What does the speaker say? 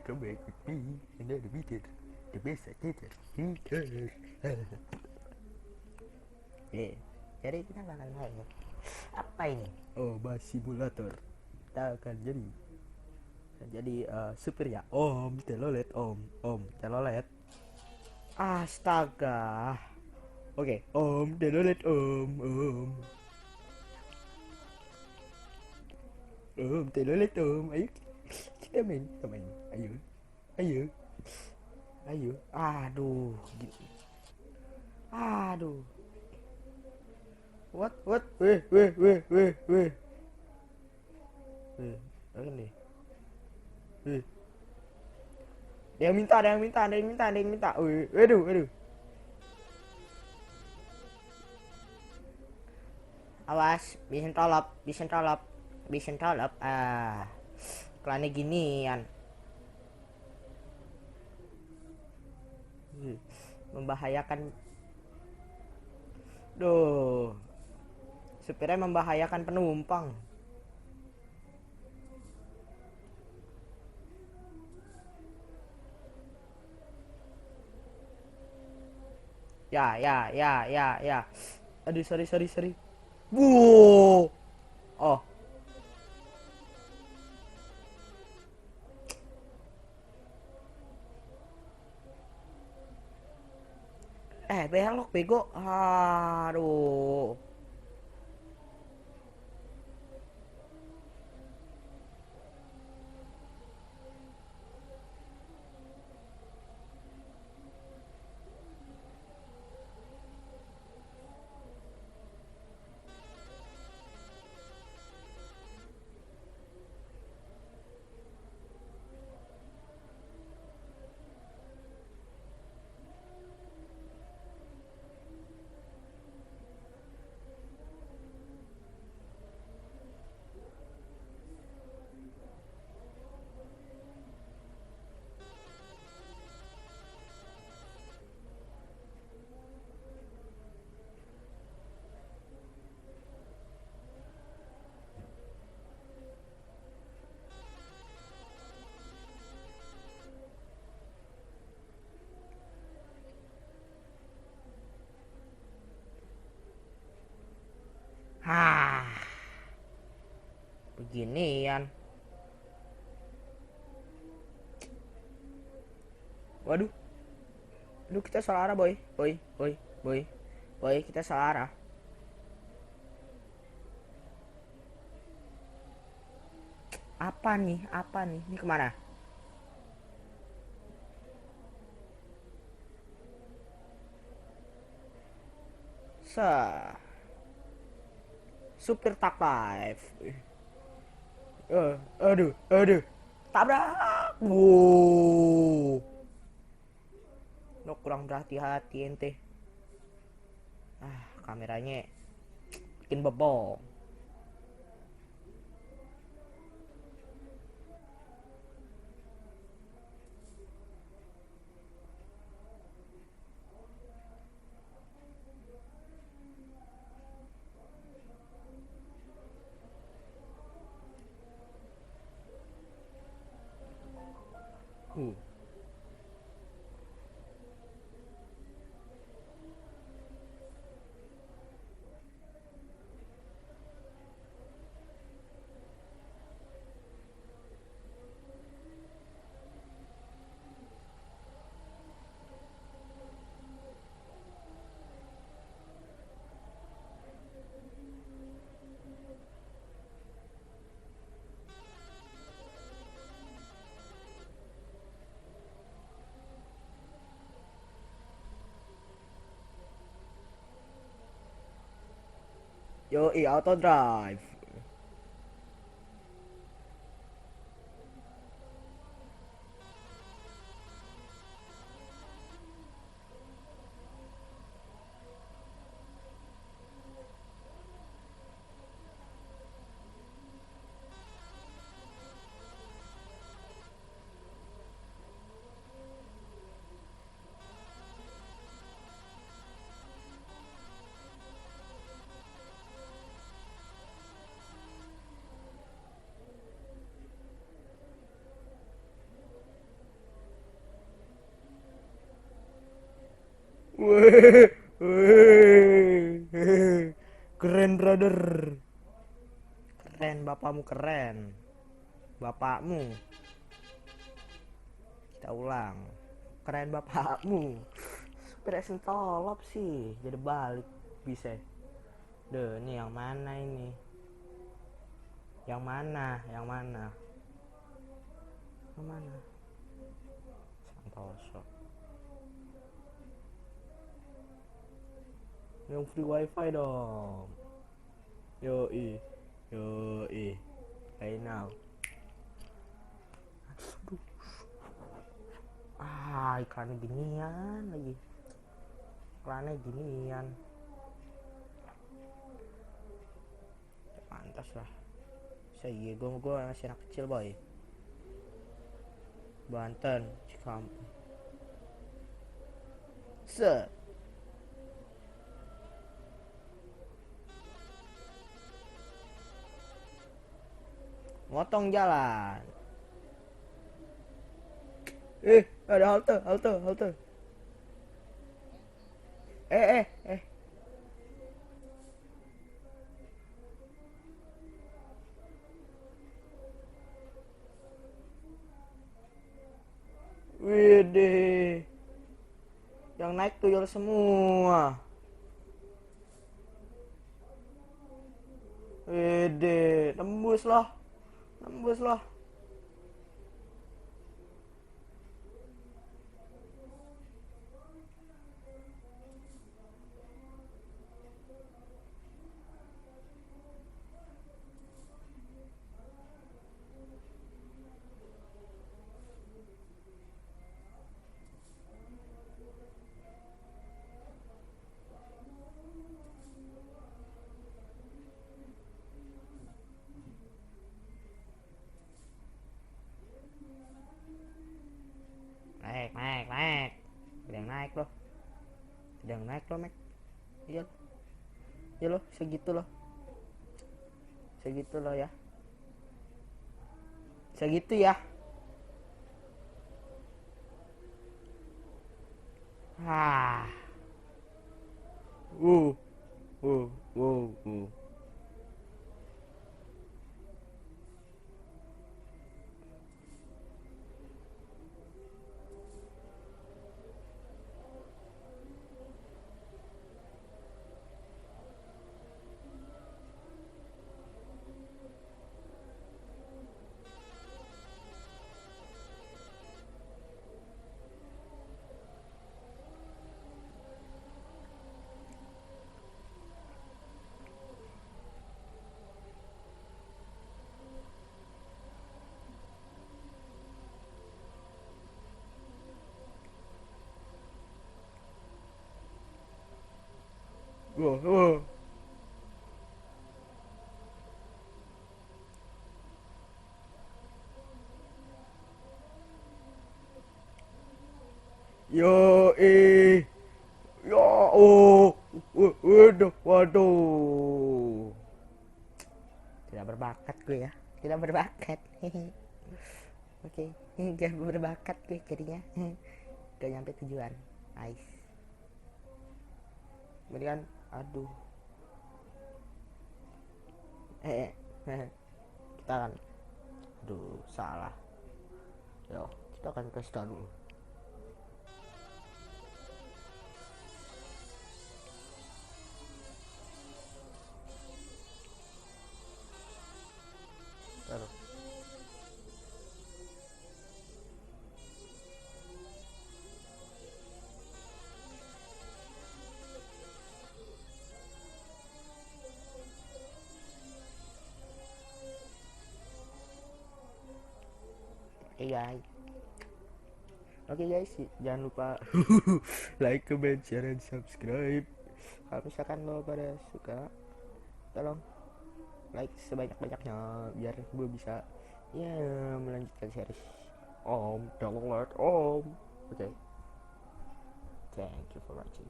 Welcome back with me, another video, the best teacher. Jadi kita bakal main apa ini? Oh, bus simulator. Kita akan jadi supir ya. Om telolet, om telolet. Astaga. Oke, om telolet, om telolet, ayo kita main. Ayo. Aduh. What? Weh. Apa nih? Ada yang minta. Waduh. Awas, bisa tolop. Klannya ginian. Membahayakan. Duh. Supirnya membahayakan penumpang. Ya. Aduh, sorry. Wow. Oh. Belok bego. Aduh. Beginian. Waduh. Aduh, kita salah arah, boy. Boy, kita salah arah. Apa nih? Ini kemana? Supir tak live. Aduh. Tabrak. Wow. Lo kurang berhati-hati ente. Kameranya bikin bebol. Yoi, auto drive. Weh, weh. Keren brother. Keren, bapakmu keren. Bapakmu. Kita ulang. Keren bapakmu. Super tolop sih. Jadi balik bisa. Deh, ini yang mana ini? Yang mana? Yang mana? Yang mana? Santoso. Yang free wifi dong. Yoi. Yoi. Hey now. Aduh. Iklannya ginian lagi. Iklannya ginian. Pantas lah. Saya gue masih anak kecil boy. Banten, Cikampek. Set. Motong jalan. Ada halte. Eh. Widih. Yang naik tuyul semua. Widih, tembus loh. Naik. Sedang naik loh, Mek. Iya. Ya loh, segitu loh ya. Segitu ya. Ah. Uh. Uh. Uh. Uh. Wah. Yo ya waduh. Tidak berbakat gue ya. Tidak berbakat. Oke, gak berbakat gue jadinya. Gak nyampe tujuan. Nice. Kemudian aduh. Kita akan salah. Yo, kita akan ke start dulu. Taruh. Oke guys, jangan lupa like, comment, share, dan subscribe. Kalau misalkan lo pada suka, tolong like sebanyak-banyaknya biar gue bisa melanjutkan series telolet. Oke, thank you for watching.